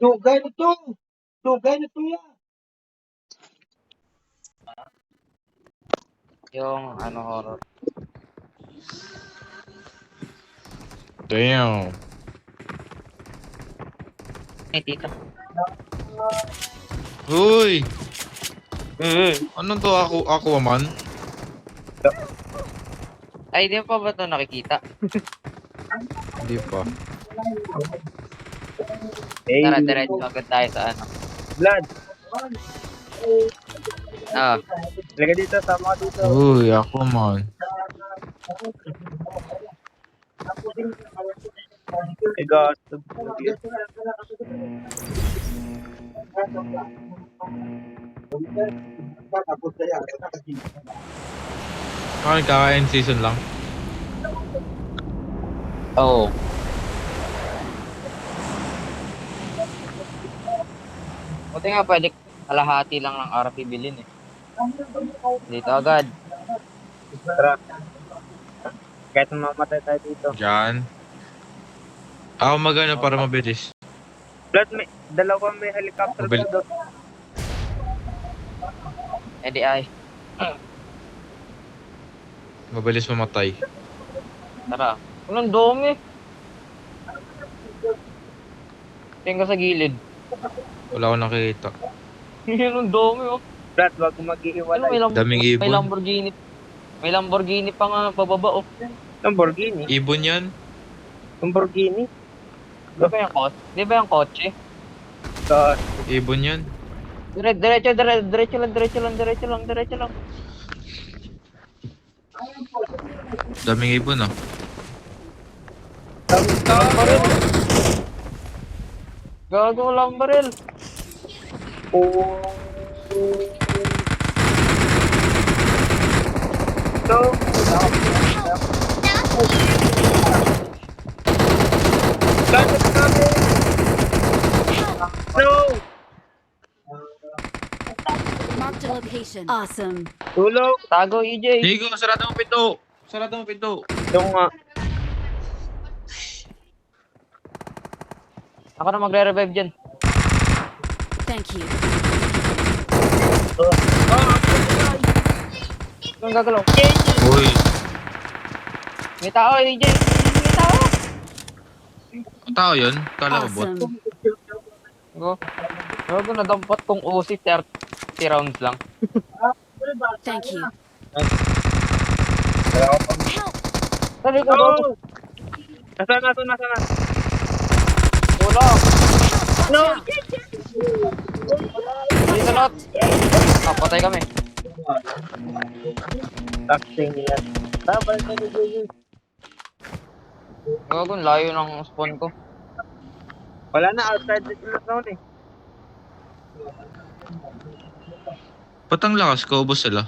Dugay na to. Dugay na to yan. Yung ano horror. Damn. Eh, tita. Uy! Anong to ako man? Ay, di pa ba ito nakikita? Hindi pa. Hey, Tara, diretso agad tayo sa ano. Vlad. Ah, Lagay dito, sama ka dito. Uy, ako man. Gasto. Bakit kaka-end season lang? oo. Buti nga pwede kalahati lang ng RP bilhin eh. Dito agad. Tara. Kahit mamatay tayo dito. Diyan. Ako magana para mabilis. Vlad, may helicopter Mabil- doon. Eh di ay. Mabilis mamatay. Tara. Anong dumi? Tingin ka sa gilid. Wala akong nakikita. Anong dumi oh. Vlad, wag mo Ano, mag-iiwalay. Daming may ibon. Lamborghini. May Lamborghini pa nga pababa oh. Lamborghini. Ibon yan? Lamborghini. Di ba yung kotse? Ibon yan? Diretso lang. Daming ibon ah. Walang baril. Gago, walang baril. No. No. Marked a location. Awesome. Tulog. Tago, EJ. Nigo, sarado mo pinto! Sarado mo pinto! Yung nga. Ako na magre-revive dyan. Thank you. Anong gagalaw? Uy! May tao, EJ. May tao. Ang tao yun? Kala ko bot. Awesome. Go. Gago, nadampot kong usi 30 rounds lang. Thank you. Help! Sabi ko, No. Nasaan na? wala. No. Dito lot. Patay kami. Acting yan. Balik na dito. Gago, layo ng spawn ko. Wala na, outside the zone eh. Ba't ang lakas ko? Ubus sila.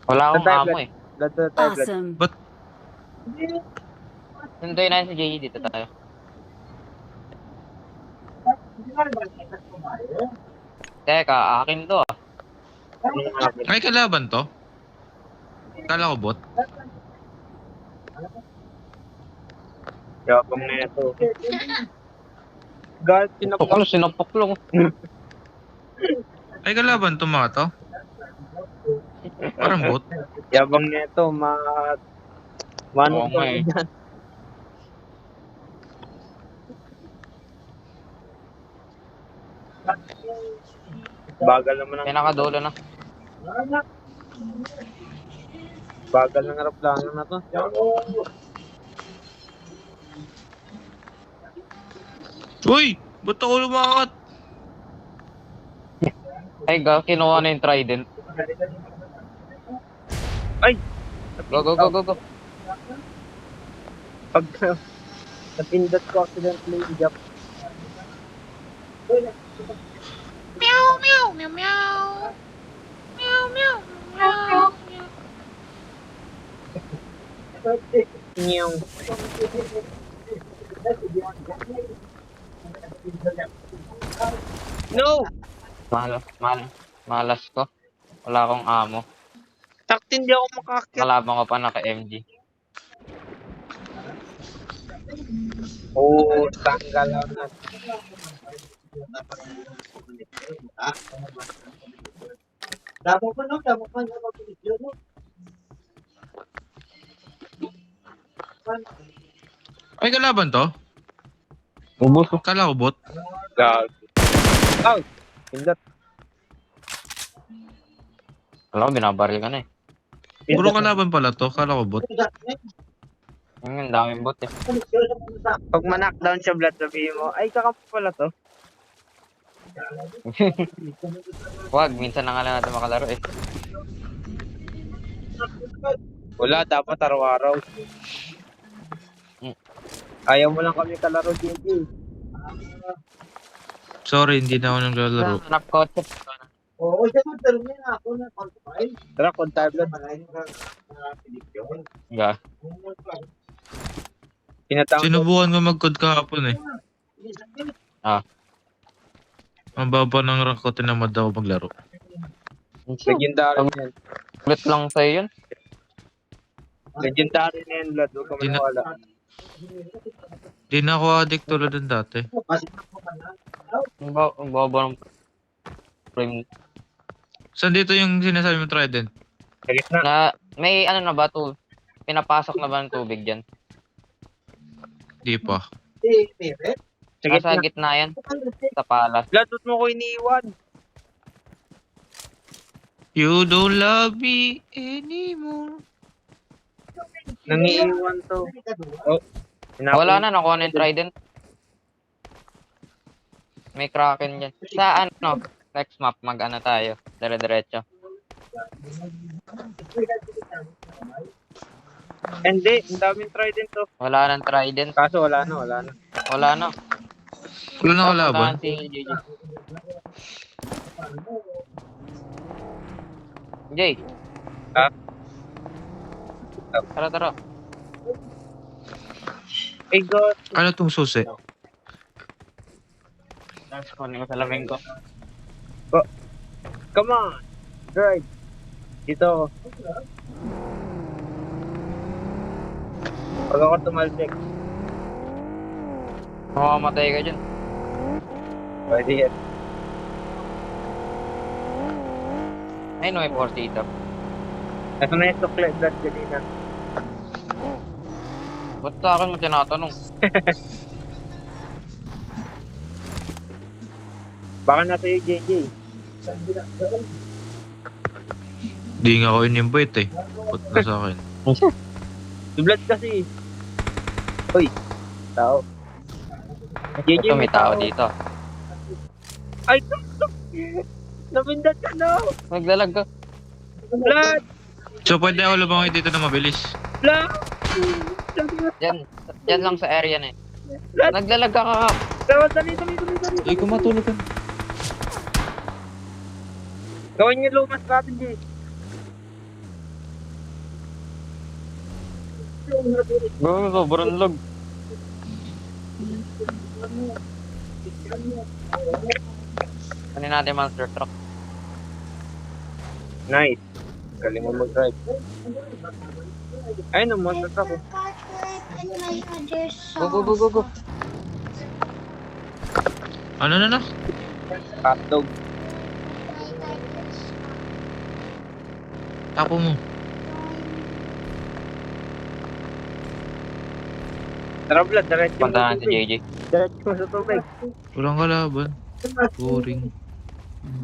Wala akong Tayo, amo eh. Vlad, tayo, Vlad. Awesome. Ba't? Sunduin natin si JE, dito tayo. Teka, akin to ah. Ay, kalaban to? Kala ko bot. Yabang na ito. God, Sinapok lang. Ay, kalaban to mga to? Parang bot. Yabang na ito, Oo nga eh. Bagal naman ang Pinakadulo na. bagal ng aeroplano na to. Uy! Ba't ako lumakat? Ay, kinuha na yung trident. Ay! Go. Pag napindot ko accidentally, jump. Meow. No! Malas ko. Wala akong amo. Sakto hindi ako makakit. Kalaban ko pa naka-MG. Oh, Tanggal lang na. Ay, kalaban to? Ubus. Kala ko bot. Gag. Ow! Pindot. Alam ko, binabaril ka na eh. Puro kalaban pala to. Kala ko bot. Ang daming bot eh. Pag ma-knockdown siya, Vlad, sabihin mo, ay, kakampo pala to. Wag, minsan na nga lang natin makalaro eh. Wala, dapat araw-araw. Ayaw mo lang kami kalaro, JJ. Sorry, hindi na ako naglalaro. Hanap kotse. Oo, siya pero niya ako na pagkain. Tara, konta, Vlad. Nga. Pinatawag ko. Sinubukan ko mag-code kahapon eh. Ah. Ang baba ng rank ko, tinamad ako maglaro. Legendary na yan. Ulit lang sa'yo yun. Legendary na yan, Vlad. Huwag ka Di na- maniwala. Di na ako addict tulad ng dati. Ang baba ng frame. Saan dito yung sinasabi mo trident? Na, may ano na ba to? Pinapasok na ba ng tubig dyan? Di pa. Sa gitna yan. Sa palas. Vlad, ba't mo ko iniiwan? You don't love me anymore. Nangiiwan to. Oh. Wala na, nakuha na yung trident. May kraken dyan. Sa ano, next map, mag-ano tayo. Dire-diretso. Hindi, ang daming trident to. Wala nang trident. Kaso wala na. Wala na. Wala na kalaban. Si JJ. Jay. Ha? Tara. Hey, God. Ano tong susi? Tapos kunin ko sa lameng ko. Come on. Drive. Dito. Pag ako tumalsik. Mamamatay ka dyan. Pwede yan. Ay, no, may force dito. Ito na yung suklet blood kanina. Ba't sa akin mo tinatanong? Baka nasa yung JJ. Di nga ako in-invite eh. Put na sa akin. Si Blood kasi. Uy, tao. JJ, may tao dito. Ay, napindat ka na. Naglalag ka. Blood! So pwede ako lumangoy dito na mabilis. Blood! Diyan lang sa area na eh. Naglalag ka kakap. Dali. Hindi ko matulog ka. Gawin niyo lumas strategy. Gawin ko, sobrang lag. Ano natin monster truck? Nice. Galing mo mag-drive. Ayun ang monster truck. Go. Ano na? Hotdog. Tapo mo. Tara Vlad, diretso mo sa tubig. Diretso mo sa tubig. Walang kalaban. Boring.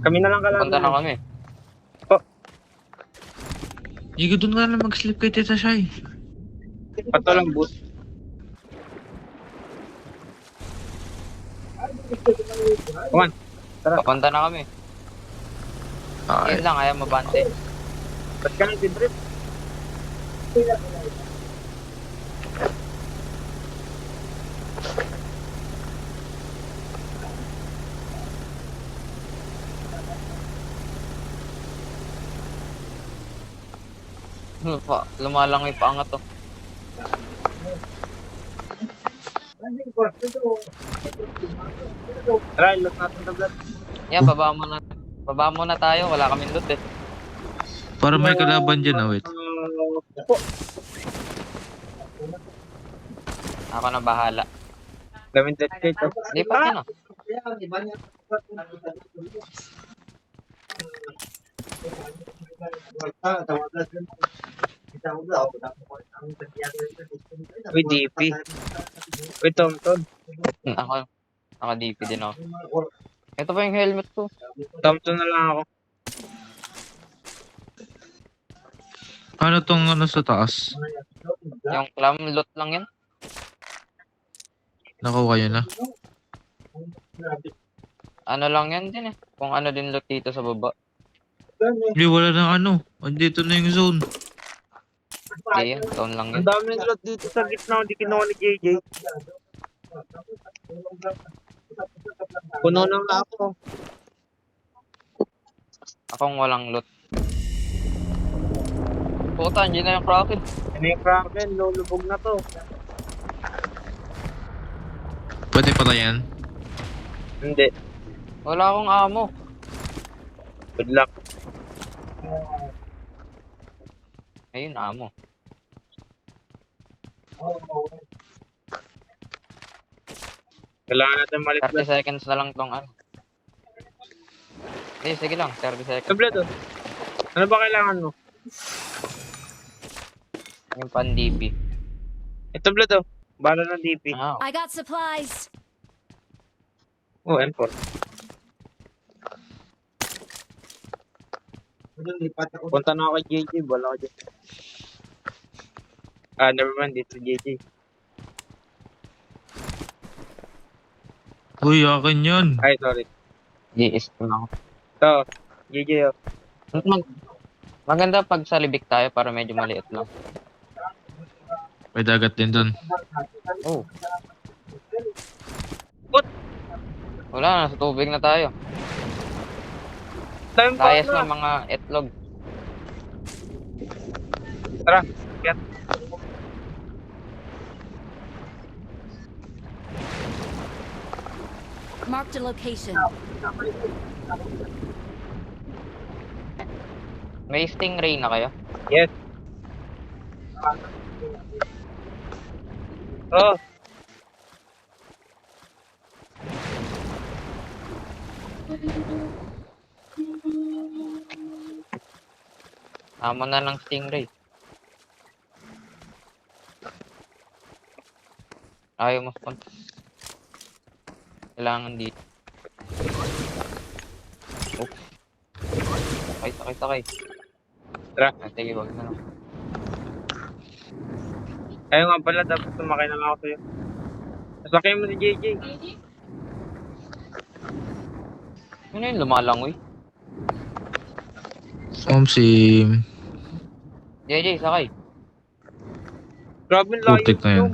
Kami na lang kalaban. Punta na kami. Hindi ko doon nga lang mag-sleep kay Tita Shai. Pato lang boost. Come on. Tara. Papunta na kami. Ay. Yun lang, ayaw mabante. Ba't ka nag-drip? Lumalang yung paangat to. Try, loot natin na blood. Yeah, baba mo na tayo. Wala kaming loot eh. Para may kalaban dyan, wait. Ako na bahala. Daming dead kit. Lipat ka na. Uy, DP. Uy, Tomtom. Ako, naka-DP din ako. Ito pa yung helmet ko. Tomtom na lang ako. Ano tong ano sa taas? Yung clam loot lang yan. Nakuha yun na. Ano lang yan din eh. Kung ano din loot dito sa baba. Hindi, wala na ano. Andito na yung zone. Okay, yan. Town lang Ang yan. dami ng lot dito sa gitna. Hindi kinuha ni JJ. Puno ng ako. Akong walang loot. Puta, hindi na yung Kraken. Ano yung Kraken? Lulubog na to. Pwede pa yan. Hindi. Wala akong ammo. Good luck. Ayun, ammo. Kailangan natin malit 30 seconds na lang tong ano. Eh, sige lang. 30 seconds. Tablet oh. Ano ba kailangan mo? Yung pan-DP. Ito tablet oh. Bala ng DP. Ah, I got supplies. Oh, M4. Punta na ako kay JJ. Bala ko dyan. Ah, never mind. Dito JJ. Uy, akin yun. Ay, sorry. GS ko lang. Ito. JJ oh. Maganda pag sa libik tayo para medyo maliit lang. May dagat din dun. Oh. What? Wala, nasa tubig na tayo. Time Tayas pa may mga etlog. Tara. Get. Marked a location. May stingray na kayo? Yes. Oh. Amo na ng stingray. Ayaw mo spawn. Kailangan dito. Oh. Sakay. Tara. Ah, sige, wag na lang. Ayaw nga pala. Dapat sumakay na lang ako sa'yo. Sasakay mo si JJ. Ano yun, lumalangoy? Sim. JJ, sakay. Grabe layo. Putik na yan.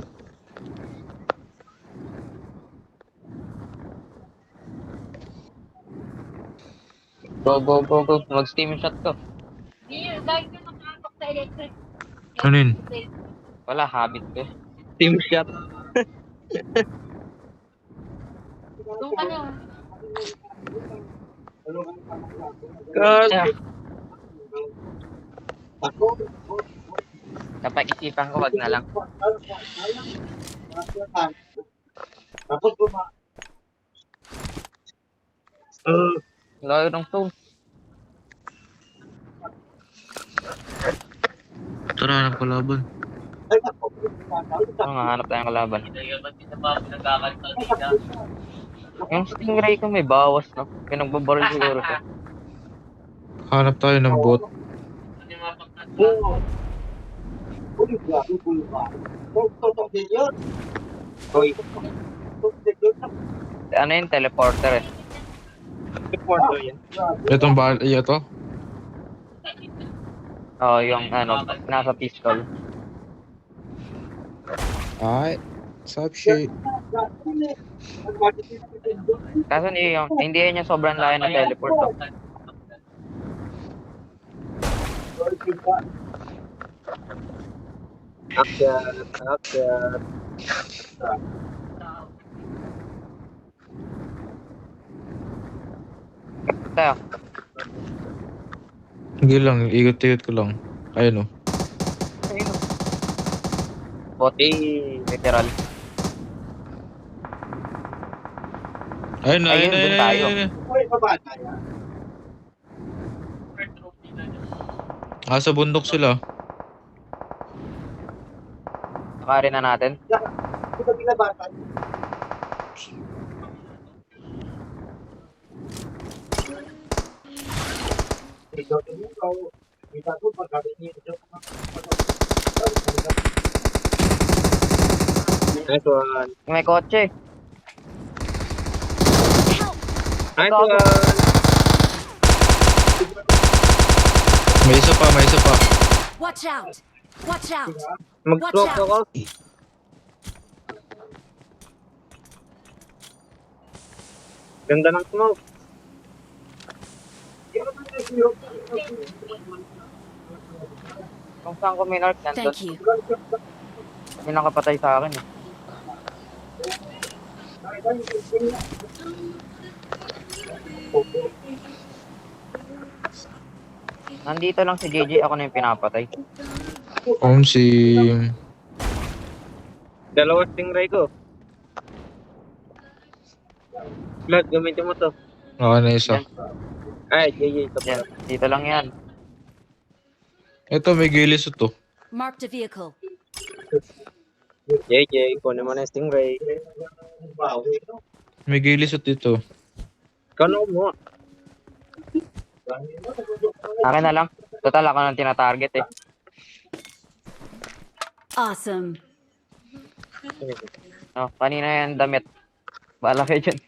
Go. Mag-steam shot ko. Ano yun? Wala, habit ko. Team shot. Kasi. Kapag isipan ko, wag na lang. Layo ng phone. Tara, hanap kalaban. Hanap tayong kalaban. Yung stingray ko may bawas na. Pinagbabaril siguro ko. Hanap tayo ng bot. Hoy. Ano yung teleporter eh? Report mo yan. Itong bahal, ito? Oo, yung ano, nasa pistol. Alright. Sup shit. Kaso hindi niya sobrang layo na teleport to. Akyat. Tayo. Sige lang, ikot-ikot ko lang. Ayun o. Bot. Eh, Literal. Ayun na, ayun Ayun, na, dun ayun na, tayo. ayun na. Sa bundok sila. Nakarin na natin. Nice one. May kotse. Nice Gago. one. May isa pa, may isa pa. Watch out! Watch out! Mag-stroke Watch out. ako. Ganda ng smoke. Kung saan ko minark, nandun. Thank you. May nakapatay sa akin eh. Nandito lang si JJ, ako na yung pinapatay. Si... Dalawa stingray ko. Blood, gamitin mo to. Okay na isa. Ay, JJ, ito Yan, pala. dito lang yan. Ito, may gilis ito. Marked a vehicle. JJ, kunin mo na yung stingray. May gilis ito. Ikaw na mo. Akin na lang. Total, ako nang tinatarget eh. Awesome. Oh, kanina yan damit. Bahala kayo dyan.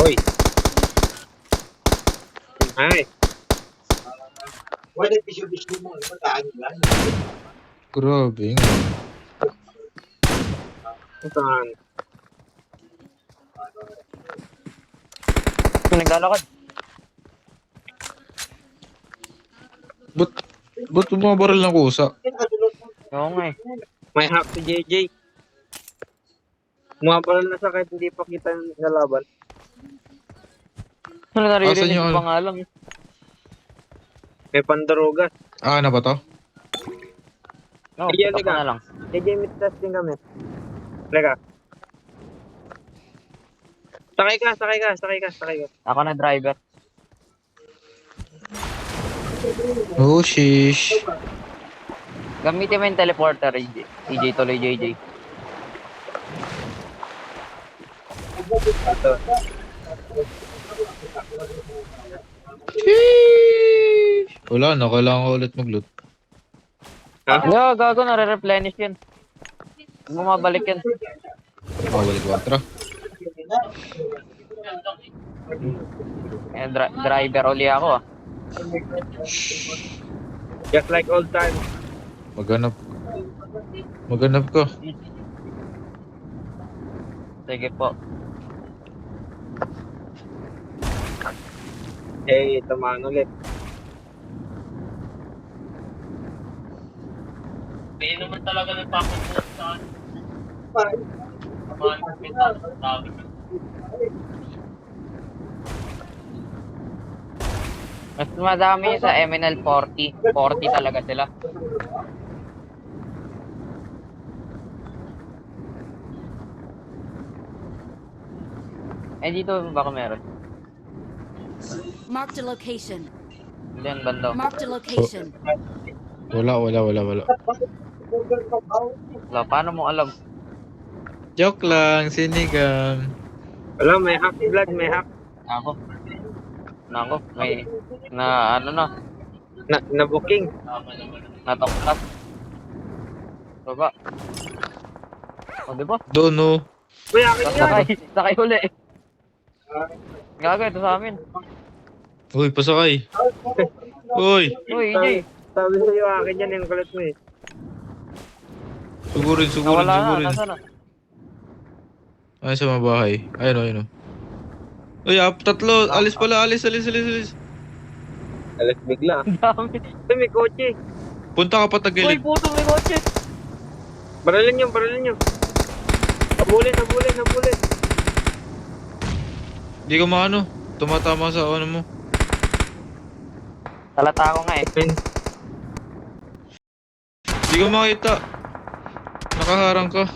Hoy. Ay, Grabe nga. saan? Naglalakad. Ba't bumabaril ng kusa? Oo nga eh. May hack si JJ. Mumaparal na sa kahit hindi pa kita yung nalaban. Ano Asan naririnig yung ko ano? pa nga lang eh. May pandarogas. Na ba to? No, Sige, pick up halika. na lang. JJ, meet testing kami. Leka. Sakay ka. Ako na driver. Oh, shish. Gamitin mo yung teleporter, TJ tuloy JJ. Ito. Sheesh. Wala na, kailangan ko ulit mag-loot. Ha? Yo, gago, nare-replenish yun. Bumabalik yan. Balik 4. Eh, driver uli ako ah. Just like old time. Maghanap ka. Sige po. Eh, tamaan ulit. Hindi naman talaga nagpapapunta sa akin. Mas madami sa MNL 40. 40 talaga sila. Eh, dito baka meron. Marked a location. Diyan, bando. Marked a location. Wala. Wala, paano mo alam? Joke lang, sinigang. Wala, may hack. Blood, may hack. Nako, may na ano na, Na booking. natoklas. Baba. O, di ba? Don't know. Uy, akin yan. Sakay uli. Gago, ito sa amin. Uy, pasakay. Uy, Uy, EJ. Sabi sa'yo, akin yan. Yung kulit mo eh. sugurin. Nawala na, nasa na? Ay, sa mga bahay. Ayun. Uy, tatlo. Alis pala, alis. Alas bigla. Ang dami. Ito, may kotse. Punta ka pa Uy, tagilid. puto, may kotse. Baralin nyo. Habulin. Di ka maano. Tumatama sa ano mo. Talata ako nga eh. Hindi ko makita. Nakaharang ka.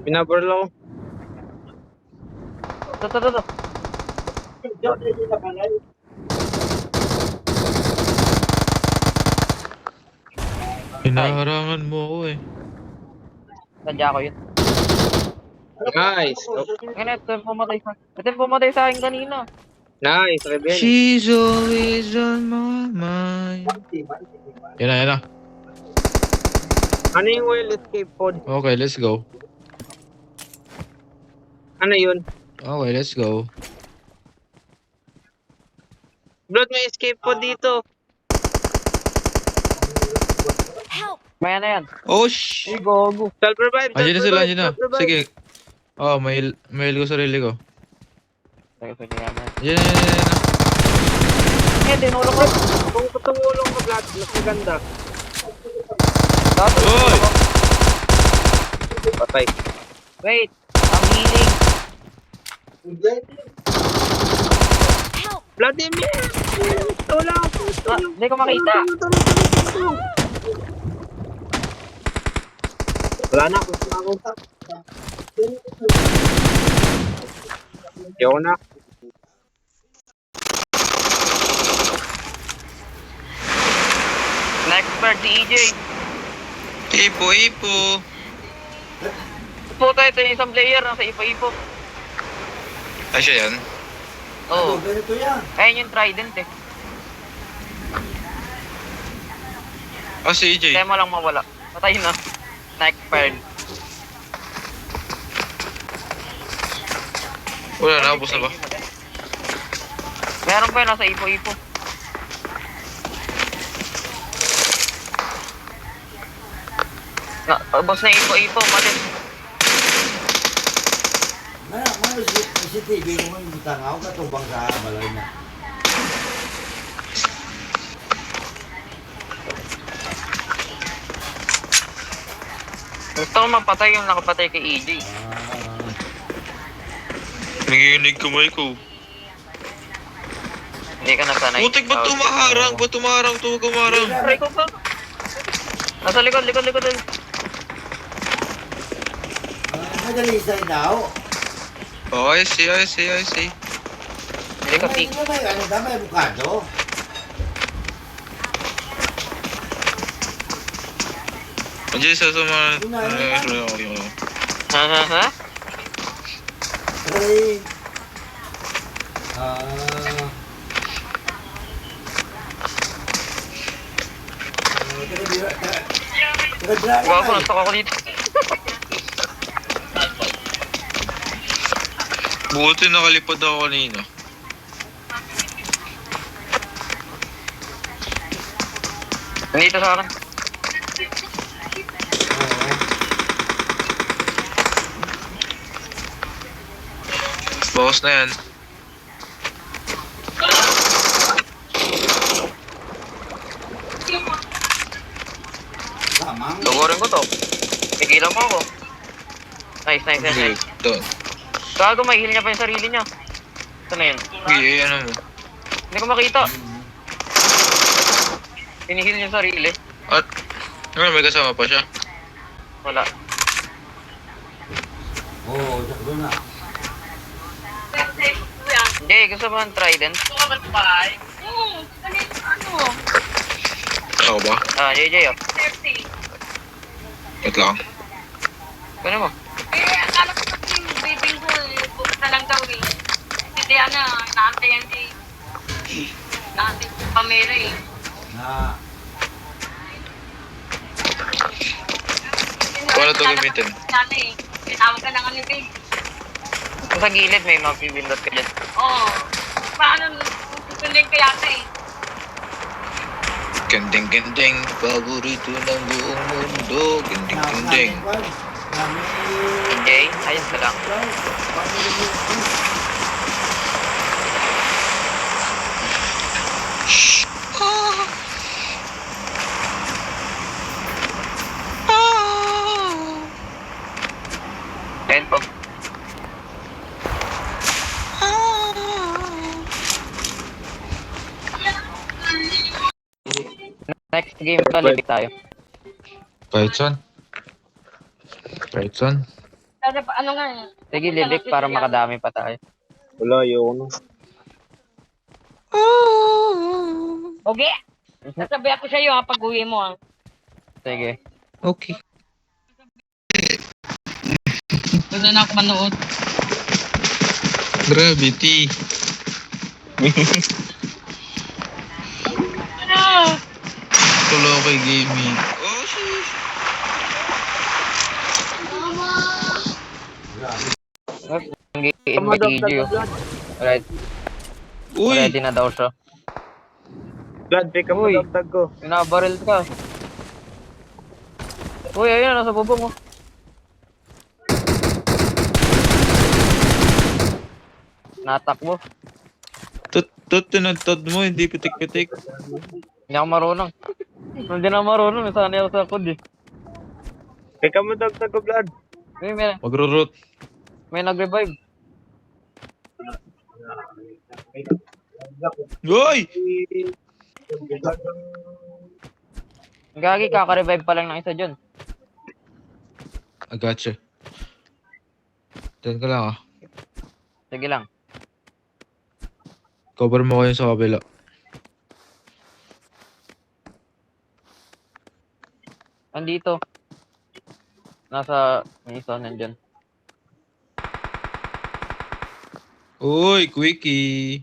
Pinabaril ako. Ito. Hinaharangan mo ako eh. Sadya ko yun. Nice. Ngayon, ito yung pumatay sa akin kanina. Nice, rebel. She's always on my mind. Yan na. Ano yung well escape pod? Okay, let's go. Ano yun? Okay, let's go. Blood, may escape pod dito. Help! May ano yan? Oh, shh! Gogo. Self-revive, Andiyan na sila, andiyan na. self-revive. Sige. Oh, may ko sarili ko. Sige nga man. Andiyan na. Eh, tinulong ko. Kung tumulong ka, Vlad, mas maganda. Oy! Patay. Wait, ang healing. Help! Vladimir! Tulong! Hindi ko makita. Wala na, gusto na ako. Ayaw na. Next part si EJ. Ipo. Puta, ito yung isang player. Nasa ipo-ipo. Ay, siya yan. Oo. Ayun yung trident eh. Ah, si EJ. Kaya mo lang mawala. Patay na. Next part. Wala na, ubos na ba? Meron pa yun nasa ipo-ipo. Boss na ipo-ipo, malit. Mana si TV mo yung butang ako katubang sa balay na. Gusto ko mapatay yung nakapatay kay EJ. Nanginig kamay ko. Hindi ka nasanay. Putik, ba't tumaharang? Ba't tumaharang? Tumaharang. Aray ko pa. Nasa likod. Madali sa daw. Oh, I see. Likod, May may bukado. Andiyan sa mga... Ha? Ay. Wow, nastok ako dito. Buti nakalipad ako kanina. Nandito sa akin. Bawas na yan. Tamang. Tugurin ko to. Pigilan mo ako. Nice. Hindi, doon. Gago, may heal niya pa yung sarili niya. Ito na yun. Sige, ano mo. Hindi ko makita. Pinihil niya yung sarili. At, ano, may kasama pa siya? Wala. Oo, sakto na. Jay, gusto mo ng trident? Ako ba? Ah, JJ, oh. Wait lang. Kunin mo. Akala ko kasi yung baby ko, book na lang daw eh. Hindi naantay yan si... Naantay si Pamela eh. Na. Paano ito gamitin? Sana eh. Tinawag ka na nga ni babe. Sa gilid, may mapipindot ka dyan. Oo. Paano, susundin ka yata eh. Gending, paborito ng buong mundo. Gending. Jay, ayos ka lang. Ayun po. Next game, libig tayo. Kahit saan. Kahit saan. Kasi ano nga eh. Sige, libik para makadami pa tayo. Wala, ayoko na. Okay. Sasabi ako sa iyo pag uwi mo ah. Sige. Okay. Pwede na ako manood. Gravity. Tulo kay gaming. Oh, shit. Kamadog Invite you. Right. Uy! Ready na daw siya. Vlad, pick up mo Uy. dagdag ko. Pinabaril ka. Uy, ayun, nasa bubong oh. Natakbo. Tinagtad mo, hindi pitik-pitik. Hindi ako marunong. Hindi na marunong, sanay ako sa kod eh. Pick up mo dagdag ko, Vlad. Uy, Magro-root. may nag-revive. Uy! Gagi, kaka-revive pa lang ng isa dyan. I gotcha. Diyan ka lang ah. Sige lang. Cover mo kayo sa kabila. Andito. Nasa isa nandyan. Uy, quickie.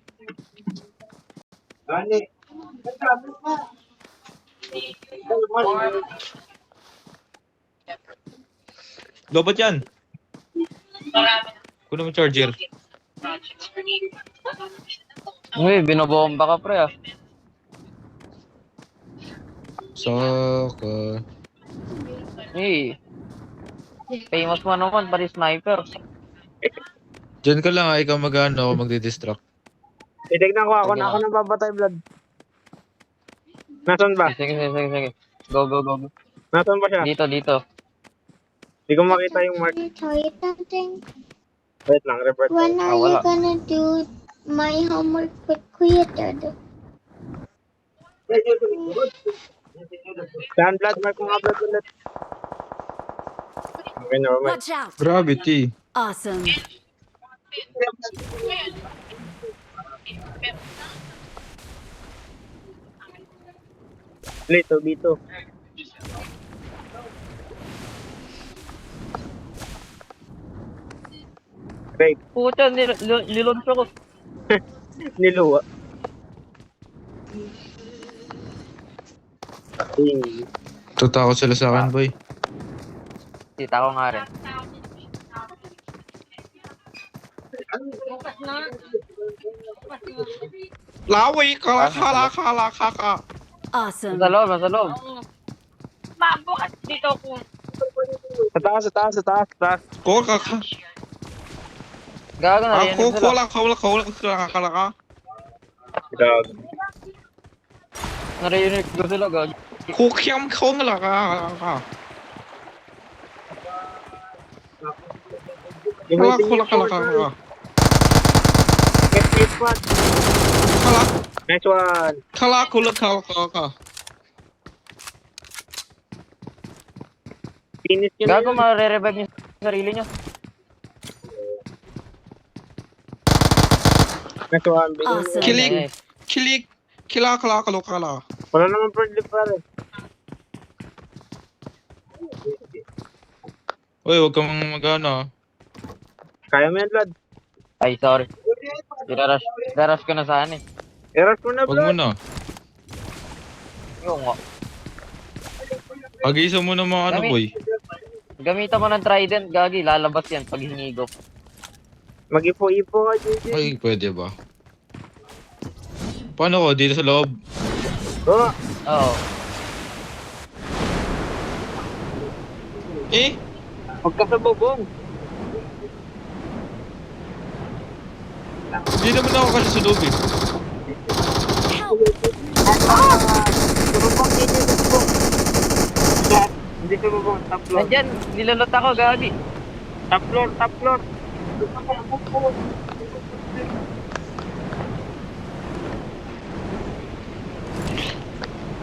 Dapat yan. Kunin mo charger. Uy, binobomba ka pre ah. Saka. Uy. Famous mo naman, pari sniper. Diyan ka lang ah, ikaw mag-ano, ako magdi-distract. Titignan ko ako Sige na ako nga. nang babatay, Vlad. Nasaan ba? Sige. Go. Nasaan ba siya? Dito. Hindi ko makita yung mark. Tell you something? Wait lang, report. When are you wala. gonna do my homework with created? Saan, Vlad? Mark mo nga, Vlad, ulit. Okay, never mind. Watch out. Gravity. Awesome. Lito, dito. Great. Puta, nilonsyo ko. Niluwa. Tatakot sila sa akin, boy. Kita ko nga rin. Bukas na. Lawi! Kala. Awesome. Sa loob. Oo. Ma, bukas dito ako. Sa taas. Kola. Gago na rin sila. Kola. Kala. Grabe. Narinig ko sila, gago. Kukyam kala ka. Kala. Next one. Kala. Next one. Kala. Finish yun. Gago, mare-revive niyo sa sarili niyo. Next one. Awesome. Kilig. Kala. Wala naman friendly pare. Uy, wag kang mag-ano. Kaya mo yan, Vlad. Ay, sorry. Darash ko na saan eh. Eras mo na, Wag mo Vlad. na. Yung nga. Pag-isa mo ng mga ano, Dami. boy. Gamitan mo ng trident, gagi. Lalabas yan pag hinigop. Mag-ipo-ipo ka, JJ. Ay, pwede ba? Paano ko? Dito sa loob? Oh, Oo. Eh? huwag ka sa bubong. Hindi naman ako kasi sa loob eh. Help. Tumubong, JJ, tumubong. Vlad, hindi tumubong. Top floor. Nandyan, nilalot ako, gagi. Top floor.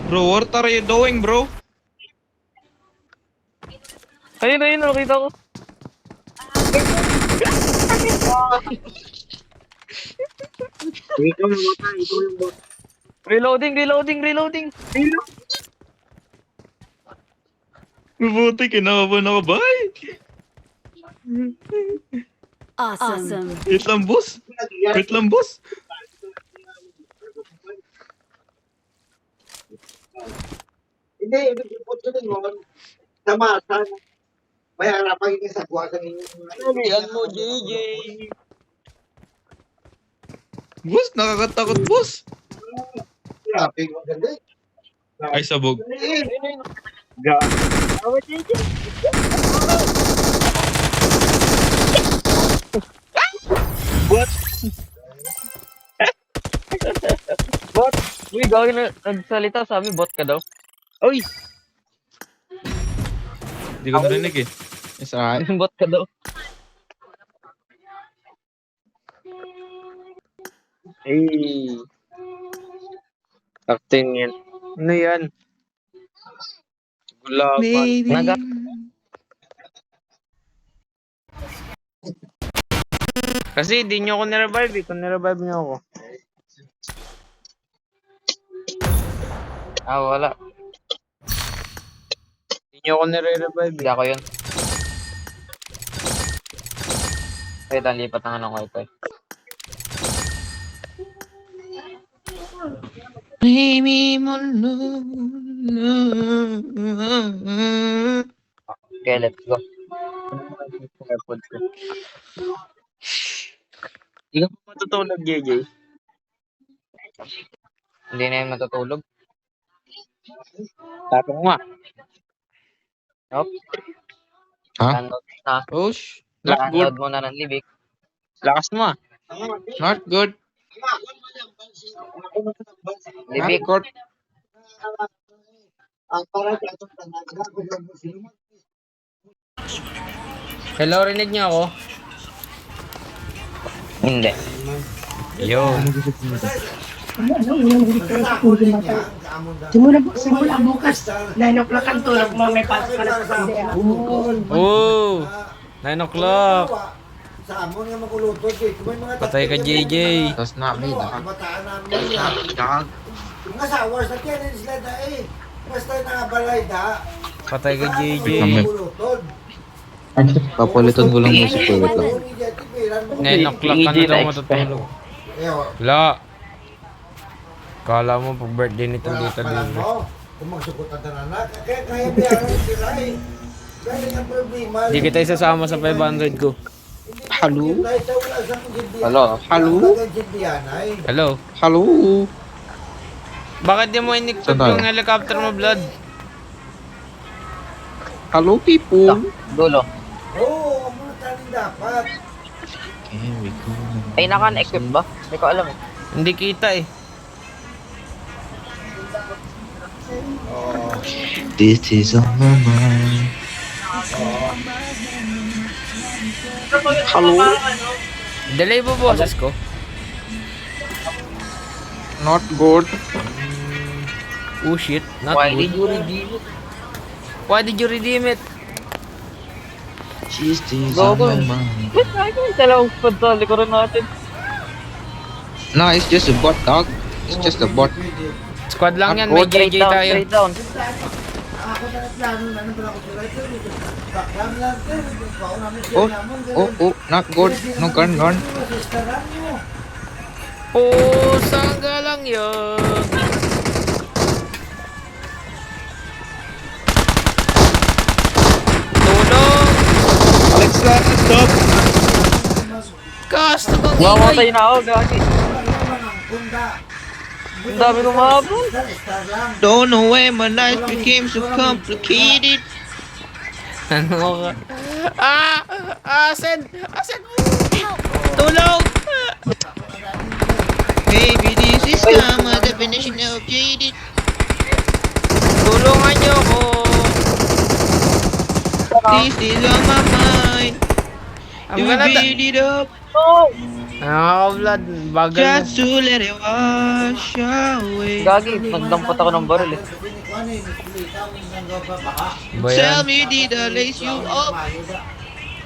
Bro, what are you doing, bro? Ayun, nakita ko. Ikaw mamatay, ikaw yung bot. Reloading. Mabuti, kinakabahan ako, bay. Awesome. Wait lang, boss. Hindi, ibig sabihin mo, tamasan. May harapan yung sa kuha sa inyo. Yan mo, JJ. Boss, nakakatakot, boss. Grabe, maganda. Ay, sabog. Awa, JJ. Uy, gawin na nagsalita, sabi bot ka daw. Uy! Hindi ko narinig eh. Isa Bot ka daw. Ay. Captain yan. Ano yan? Gulapan. Naga. Kasi di nyo ako nirevive eh. Kung nirevive nyo ako. Wala. Di nyo ako nire-revive Hindi ako yun. Wait, lipat na nga ng wifi. Okay, let's go. AirPod ko. Di ka pa matutulog, JJ. Hindi na yun matutulog. Tapos nga. Nope. Ha? Download na. Osh, not good. Download mo na ng libik. Lakas mo ah. Not good. Not Libik. good. Ang para sa itong tanaga, kung lang mo sino. Hello, rinig niyo ako? Hindi. Yo. Simula bukas. 9 o'clock ang tulog mo. May pasok ka na sa kandiya. Oh! 9 o'clock. Sa amon nga magulutod eh. Kung may mga Patay ka, JJ. Tapos na, may kabataan namin yan. Yung asawas na tiyanin sila na eh. Basta nakabalay da. Patay ka, JJ. Magulutod. Papalitan ko lang music ko. Wait lang. 9 o'clock ka na daw matutulog. Wala. Kala mo pag birthday nito dito din. Kung magsukutan na na. Kaya bayaran sila eh. Kaya ang problema. Hindi kita isasama sa 500 ko. Hello? Hello? Hello? Hello? Bakit di mo iniktot Saan tayo? yung helicopter mo, Blood? Hello, people? Dulo. Oo, ang mga tanin dapat. Ay, naka-equip ba? Hindi ko alam eh. Hindi kita eh. This is on my mind. Hello? Delay mo boses ko? Not good. Oh shit, not Why good. did you redeem it? Why did you redeem it? This is on my mind. Dalawang squad sa likuran natin. No, it's just a bot, dog. It's just a bot. Squad lang yan, may JJ tayo. Straight down. Ako na plano na naman ako sila ito. Baklam lang ito. Baon namin Oh, sila naman. oh, not good. No gun. Sistaran mo. Oh, sangga lang yun. Tulong! Alexa, stop! Kasto kang Mamatay ingay! na ako, gagi. Ang dami kong mahabol. Don't know why my life became so complicated. Ano ka? Asen! Asen mo! Tulong! Baby, this is my definition of jaded. Tulungan niyo ko! This is on my mind. I'm Do we gonna beat it up? Vlad, bagal mo. Just to let it wash away. Gagi, nagdampot ako ng baril eh. Ba Tell yan? me, did I lace you up?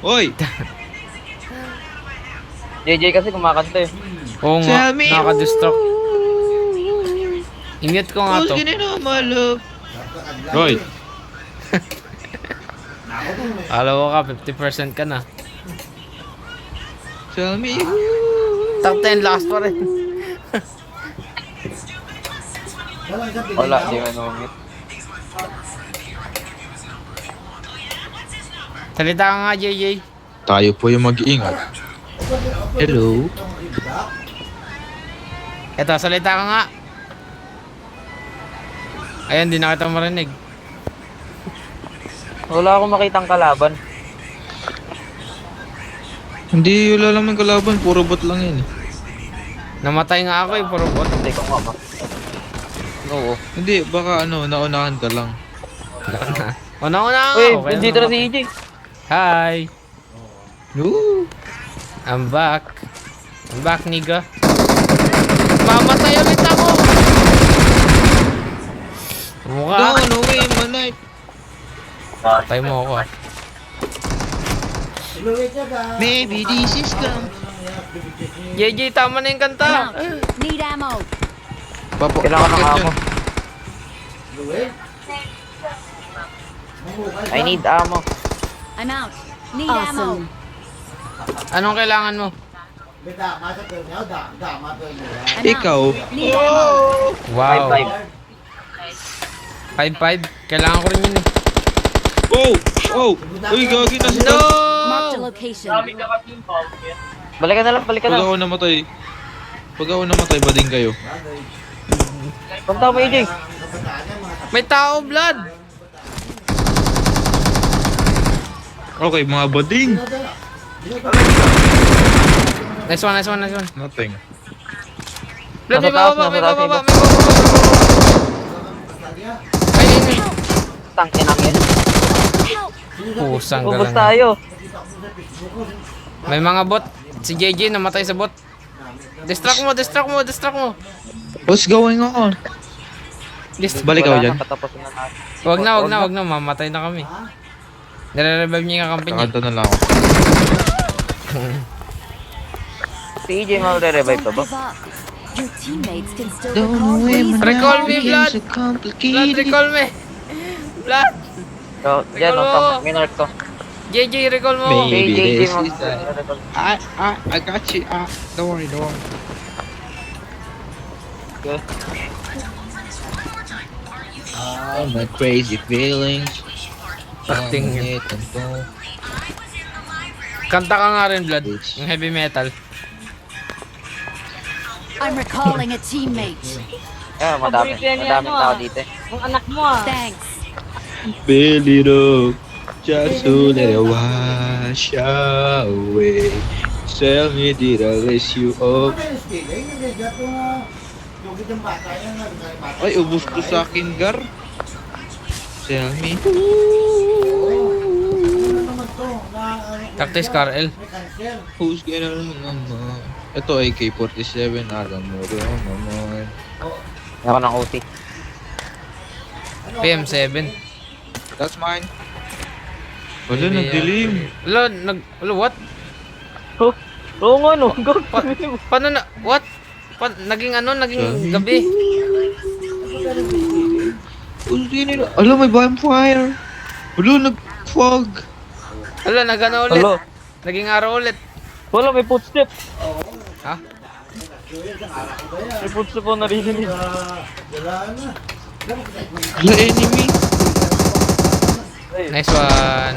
Oy! JJ kasi kumakanta eh. Oo nga, Tell me. nakaka-distract. I-mute ko nga Who's to. gonna know my love? Roy! Alam ko ka, 50% ka na. Tell me Top 10, lakas pa rin. Wala, di man umit. Salita ka nga, JJ. Tayo po yung mag-iingat. Hello? Eto, salita ka nga. Ayun, di na kita marinig. Wala akong makitang kalaban. Hindi, wala lang may kalaban. Puro bot lang yan. Namatay nga ako eh, puro bot. Hindi ko nga ba. Oo. Hindi, baka naunahan ka lang. Una-una Uy, okay nandito na lang si ako. EJ. Hi! Woo! I'm back. I'm back, nigga. Mamatay ulit ako! Mukha. Down away, manay. Patay mo ako ah. Maybe this is come. JJ, tama na yung kanta. Need ammo. Kailangan ng Bakit ammo. yun? I need ammo. I'm out. Need ammo. Anong kailangan mo? I'm Ikaw. out. Need ammo. Wow. 5-5. 5-5. Kailangan ko rin yun eh. Oh! Oh! Uy, gagi na si No! Marked a location. Balik ka na lang, balik ka Pag na. ako namatay, bading kayo. Punta mo EJ. May tao, Vlad! Okay, mga bading. Nice one, nice one, nice one. Nothing. Vlad, may Nasa taas, bababa, may nasa taas, bababa, iba. may bababa. Ay, Tangin ang yan. pusang Ubus galang. tayo. May mga bot. Si JJ namatay sa bot. Distract mo, distract mo, distract mo. What's going on? Balik ako Wala dyan. na, katapusin na natin. Wag na, mamatay na kami. Nire-revive niya yung kakampi niya. Kakanta na lang ako. Si EJ magre-revive ka Don't ba? give up. Your teammates can still Don't recall worry, reason. Recall me, Vlad! so Vlad, complicated. recall me! Vlad! So, yan o, Recall mo. minark to. JJ, recall mo! Maybe Si EJ this is mag-recall. I got you. Don't worry. Oh, my crazy feelings. Acting yun. Kanta ka nga rin, Vlad. Yung heavy metal. I'm recalling a teammate. Madaming tao dito. Thanks. Fill it up, just to let it wash away. Tell me, did I lace you up? Ay, ubus ko sa akin, Gar. Tell me. Cactus Carl. Who's gonna know? Ito AK-47, alam mo rin naman. Ako ng OT. PM7. That's mine. Wala, nagdilim. Wala, what? Oo nga no. Paano na, what? Naging gabi. Who's gonna know? Alam, may bonfire. Wala, nag-fog. Wala, nagano ulit. Hello. Naging araw ulit. Wala, may footstep. Ha? May footstep po narinig. Wala, enemy. Nice one.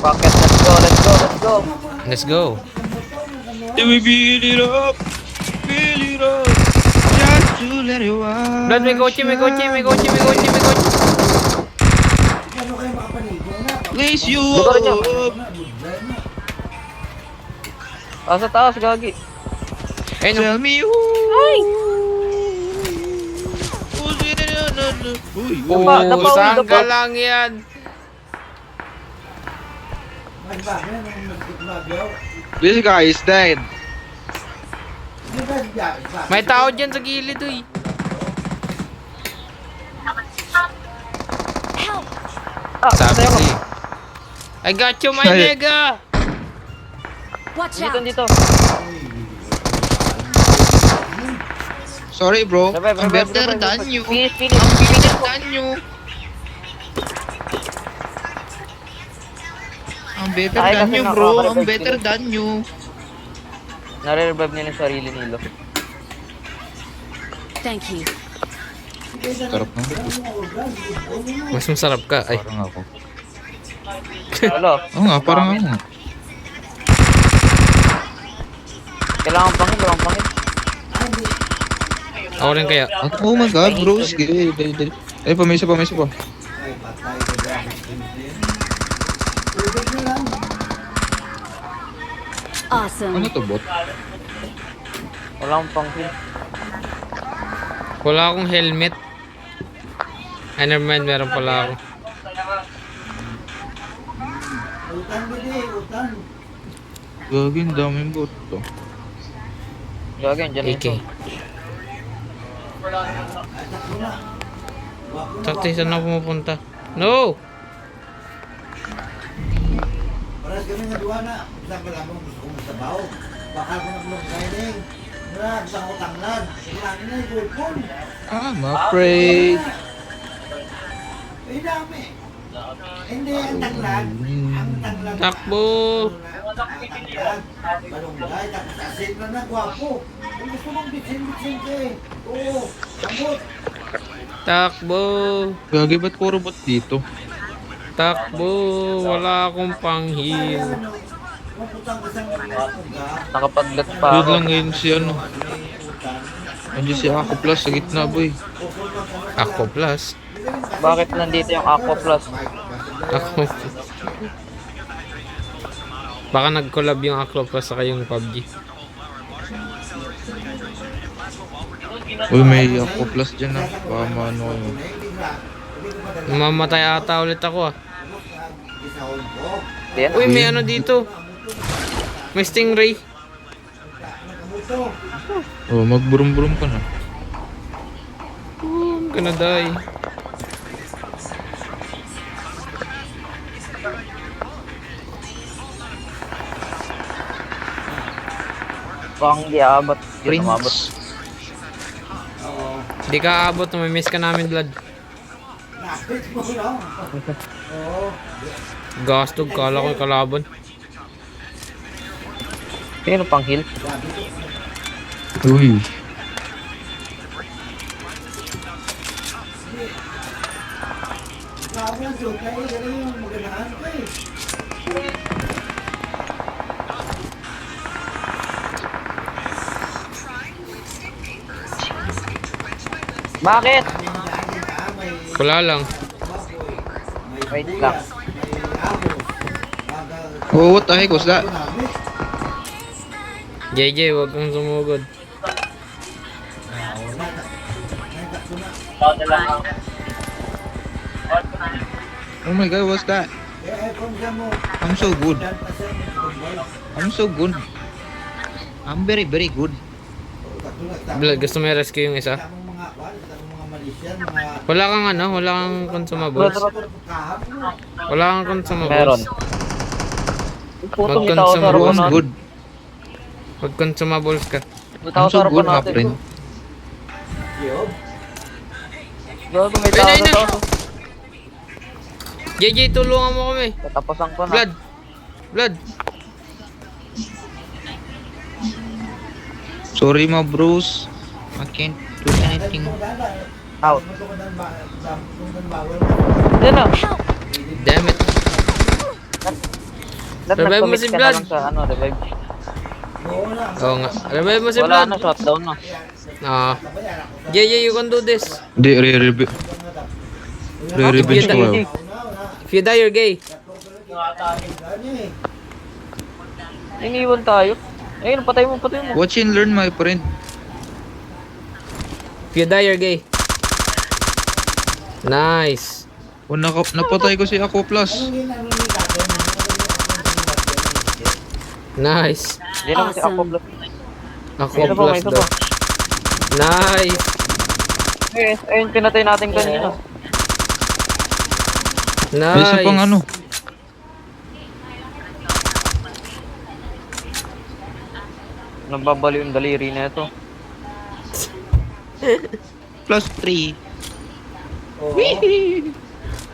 Bakit? Let's go. Let's go. Then we build it up. Just to let it wash. Blood, may kotse. Lace you Lugar niya. up. Sa taas, gagi. Ayun, Tell me who. Uy, pusang ka lang yan. Mas bagay nung nagtutmagyaw. this guy is dead. Di ba siya? May tao dyan sa gilid, uy. Sabi Tayo ko. si. I got you, my Ay. nigga. Watch Dito, out! dito. Sorry bro, Revive, I'm revive, better revive, than revive. you. Finish, finish. I'm better than you. I'm better Ay, than kasi you bro, nakaka-revive I'm better sila. than you. Nare-revive nila yung sarili nila. Thank you. Sarap na. Mas masarap ka. Ay, Parang ako. Wala. Oo nga, parang ako nga. Kailangan pangil, kailangan pangil. ako rin kaya. Oh my god bro, sige. Dali. Ay, pa, may isa pa. Ay, patay ka dyan. Tubig na lang. Awesome. Ano to bot? Wala akong pangil. Wala akong helmet. Ay, never mind, meron pala ako. Utang bili, utang. Gagi, ang daming bot to. Gagi, andyan na AK. ito. Sakti, saan na pumupunta? No! Paras kami nga duwa na. Isang pala mo gusto kong sabaw. Bakal ko ng long training. Murag, isang utanglan. Kailangan na yung phone. I'm afraid. Ay, dami. Hindi, ang tanglan. Ang tanglan. Takbo! Ang tanglan. Balunggay, tapos asin na na, gwapo. Kung gusto mong bitsin ka eh. Oo, sabot. Takbo! Gagi, ba't puro bot dito? Takbo! Wala akong pang-heal. Ano, maputang isang uga. Nakapaglat pa Good ako. lang ngayon si ano. Andiyan si Ako Plus sa gitna boy. Ako plus. Bakit nandito yung Aqua Plus? Ako. Baka nag-collab yung Aqua Plus saka yung PUBG. Uy, may Ako Plus dyan ah. Baka maano kayo. Mamamatay ata ulit ako ah. Yan. Uy, may ano dito. May stingray. Oh, magburum-burum ka na. I'm gonna die. Bang di abot. Di umabot. Prince. Di ka aabot, may-miss ka namin, Vlad. Lapit mo lang. Oo. Gastog, kala ko yung kalaban. Sino pang heal? Uy. Grabe ang suka eh. Ganun yung maganahan ko eh. Bakit? Wala lang. Wait lang. Oh, what the heck was that? JJ, wag kang sumugod. Oh my god, what's that? I'm so good. I'm so good. I'm very, very good. Vlad, gusto mo i-rescue yung isa? Wala kang ano, wala kang consumables. Wala kang consumables. Meron. Putong itaw sa Mag-consume Bro, harapan I'm natin. good. Pag consumables ka. Itaw I'm sa so good, harapan my natin. friend. Gago, may Ayun, tao ayun na na. to. JJ, tulungan mo kami. Tatapasan ko na. Vlad. Vlad. Sorry my bros. I can't do anything. Out. Yan na. Damn it. Revive mo si Nag-commit ka na Vlad. lang sa ano, revive. Oo nga. Revive mo si Wala Vlad. na, shutdown na. Ah. JJ, you can do this. Hindi, re-revenge ko kayo. If you die, you're gay. Iniwan tayo. Ayun, patay mo, patay mo. Watch and learn, my friend. If you die, you're gay. Nice. O, napatay ko si Ako Plus. Anong ginano ni Tatay? Nice. Hindi naman si Awesome. Aqua Plus. Ako May isa pa, plus may isa daw. pa. Nice. Ayun, pinatay natin kanina. Nice. May isa pang ano. Nababali yung daliri na ito. Plus 3.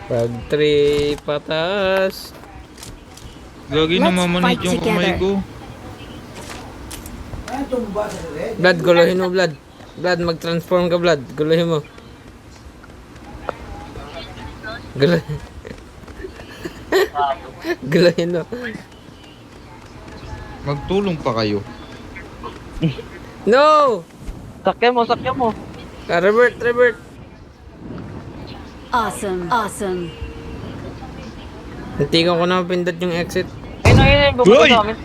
Pag 3 patas. Gagi na Let's mamanit fight yung kamay together. ko. Ano tumba sa red? Blood, guluhin mo, Blood. Blood, mag-transform ka, Blood. Guluhin mo. Guluhin. Guluhin mo. Magtulong pa kayo. No! Sakyan mo, sakyan mo. Revert, revert. Awesome. Awesome. Nantigan ko na mapindot yung exit. Ayun, ayun, ayun, bumaba Uy! sa amin.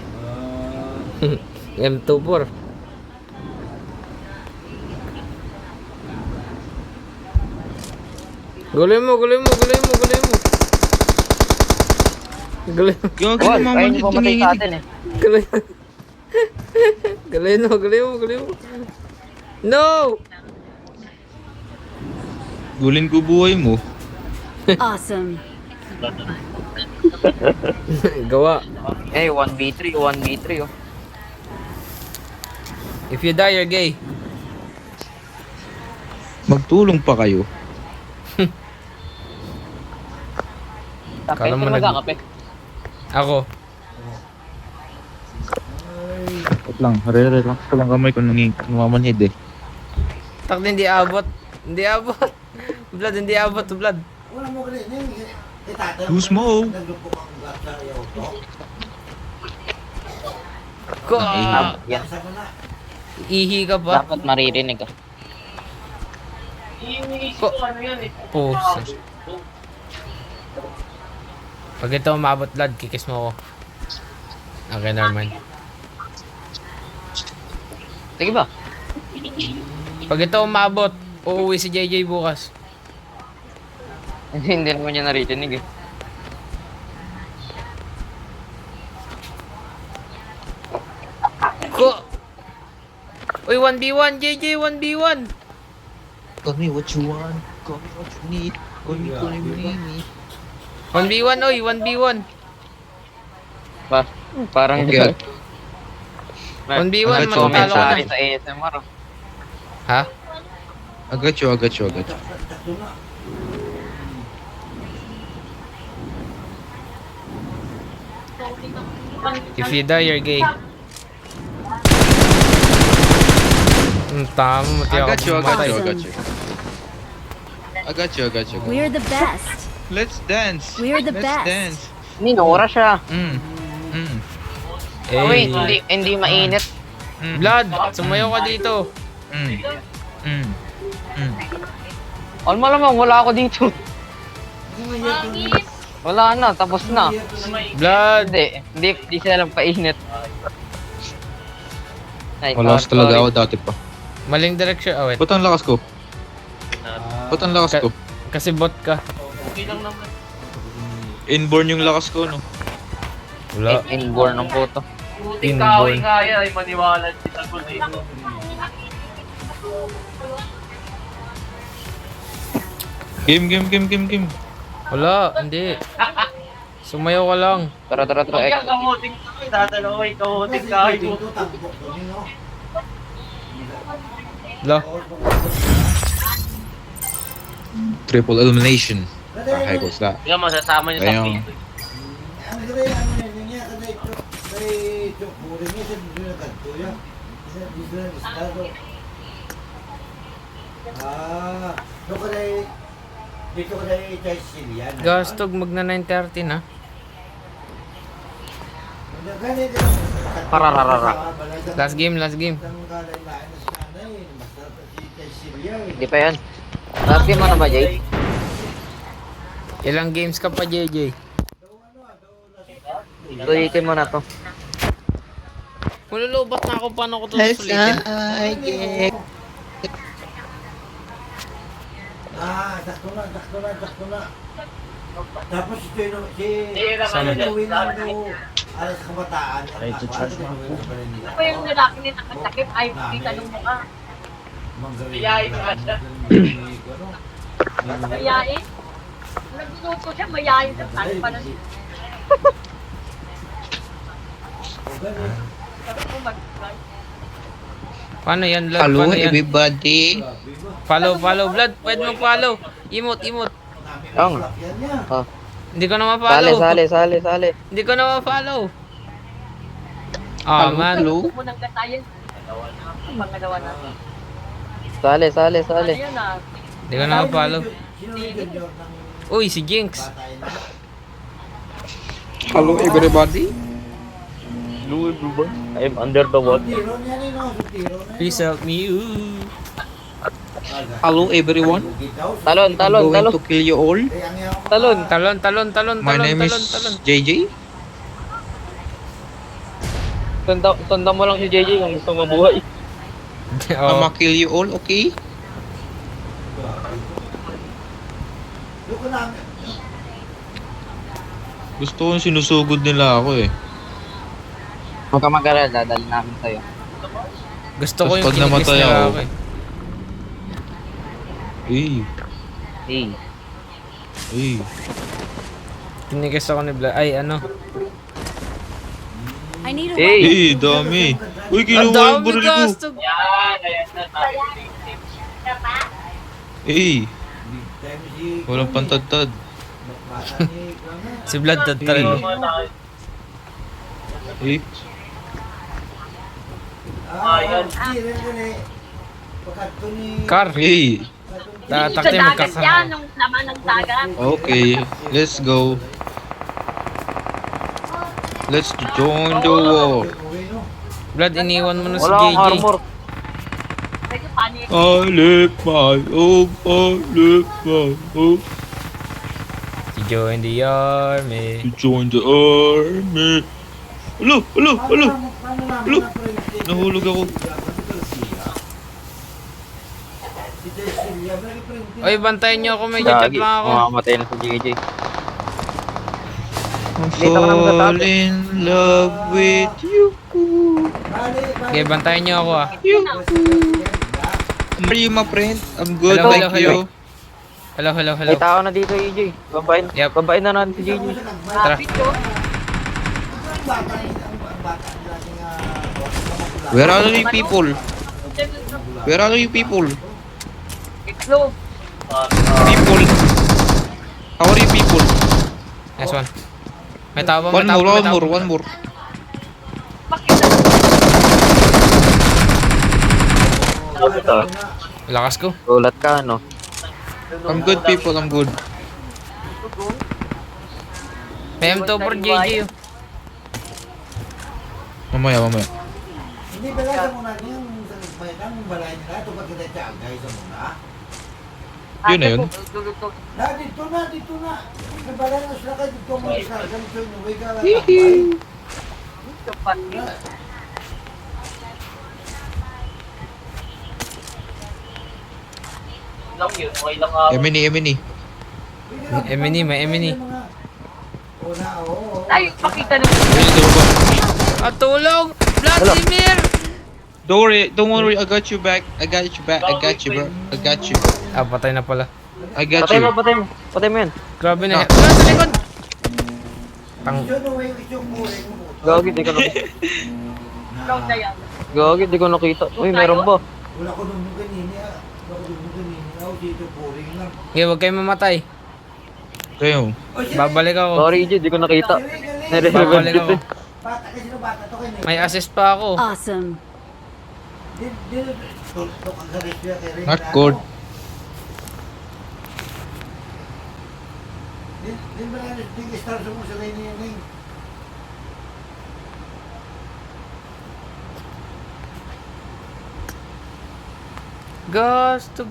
M24. Guluhin mo, guluhin mo, guluhin mo, guluhin mo. Guluhin mo, Gagi Wag, na ayun mamanit yung pumatay sa nanginginig. atin eh. guluhin mo. Guluhin mo, guluhin mo, guluhin mo. No! Gulin ko buhay mo. Awesome. Gawa. Eh, 1v3, 1v3 oh. If you die, you're gay. Magtulong pa kayo. Kape, Kala mo sino nag- magkakape? Ako. Wait lang, relax ko lang kamay ko namamanhid eh. Tak din, hindi abot. Hindi abot. Blood, hindi abot, Blood. Wala mo ganun yun. Tatay. Too small. Naglupok ang gat sa iyo to. Ko. Yan. Asa mo na. Ihi ka ba? Dapat maririnig ah. Pusa. Pag ito umabot, Blood, kikis mo ako. Okay, nevermind. Sige ba? Pag ito umabot, uuwi si JJ bukas. Hindi naman niya naririnig eh. Ko! Uy, 1v1, JJ, 1v1! Call me what you want, call me what you need, call me what you need. 1v1, oy, 1v1! Parang Okay. 1v1, Alright, so magtatalo ka Sorry na. sa ASMR oh. Ha? I got you, I got you, I got you. If you die, you're gay. Tama, mati I ako got you, I got pumatay. you, I got you. I got you, I got you. We're the best. Let's dance. We're the Let's best. dance. Minora siya. Oh, wait, hindi mainit. Blood, sumayo ka dito. Alma naman, wala ako dito. Wala na, tapos na. Blood! Hindi sila lang painit. Ay, Malakas sorry. talaga ako dati pa. Maling direction. Oh, wait. Ba't ang lakas ko? Ba't ang lakas ko? Kasi bot ka. Inborn yung lakas ko, no? Wala. Inborn ng puto. Inborn. Game. Wala, hindi. Sumayo ka lang. Tara. Wala. Triple elimination. Ah, heck was that? Yung masasama niyo Ayun. Ang ganda yung ano niya, kada ito, kay Chokuri niya, sa dito na kanto yan. Dito na estado. Doon ko na dito ko na i-charge sila. Gastog magna 9:30 na. Parararara. Last game. Hindi pa yan. Last game ano ba, Jay? Ilang games ka pa, JJ? Tulitin mo na to. Malulubat na ako paano ko to susulitin. Sakto na. Tapos si Saan? Uwi na daw alas kabataan. Ay, Ako yung lalaki ni nakatakip, ay, hindi tanong mo ka. Mayayain. Nagluluto siya, mayayain sa tayo pa na siya. Sabi ko mag-try. Paano yan, Vlad? Hello Paano yan? everybody. Follow, Vlad. Pwede mo follow. Emote. Ang. Hindi ko na ma-follow. Sali. Hindi ko na ma-follow. Ah, man. Hello. Gusto mo ng gatayan. Ang pangalawa na. Sali. Ano yun ah? Hindi ko na ma-follow. Uy, si Jinx. Hello everybody. I'm under the water. Please help me. Ooh. Hello everyone. Talon. I'm going to kill you all. Talon. My name is JJ. Sundan mo lang si JJ kung gusto mabuhay. I'ma Oh. kill you all, okay? Gusto kong sinusugod nila ako eh. Huwag ka mag-alala, dadali namin sa'yo. Gusto ko Tapos yung pag kinigis namatay nila ako. ako eh. Eh. Kinigis ako ni Vlad. Ay, ano? I need a Hey! Dami. Uy, Ang kinuha yung dami baril ko. gasto. Walang pantad-tad. Si Vlad talaga. Car. Sa Takti dagat yan, magkaka. nung laman ng dagat. Okay, let's go. Let's join the war. Vlad, iniwan mo na si Wala akong JJ. armor. Medyo panic. I lift my hope, I lift my hope To join the army. to join the army. Hello. Nahulog ako. Oy, bantayan niyo ako. Medyo chat lang ako. Mamamatay na si JJ. Fall in love with you. Okay, bantayan niyo ako ah. Are you my friend? I'm good, Hello, thank hello. you. Hello. May tao na dito, JJ. Yep. Babain na natin si JJ. Tara. Where are you people? Where are you people? Itlog. People. How are you people? Nice one. May tao pa, One more. Lakas ko. Gulat ka, no? I'm good people, I'm good. PM2 for JJ. Mamaya. Hindi ba lang mo na yung balay nila ito pag kita tiyagay sa muna? Yun na yun. Dito na. Nabalay na sila kayo dito mo isa. Ganito yung uwi ka lang. Emini. Emini. Ay, pakita nung At tulong! Vladimir! Don't worry, I got you back. I got you, bro. I got you. Ah, patay na pala. I got Patay you. mo. Patay mo yan. Grabe na yan. Wala sa likod! Pang... Gagi, di ko nakita. Uy, meron ba? Wala ko nung ganina. Dito boring lang. Okay, huwag kayo mamatay. Kayo. Babalik ako. Sorry, JJ, di ko nakita. Babalik ako. Bata kasi na bata to kayo. May assist pa ako. awesome. Not good. Din ba yan? Di star sa mo sa kayo niya. Gusto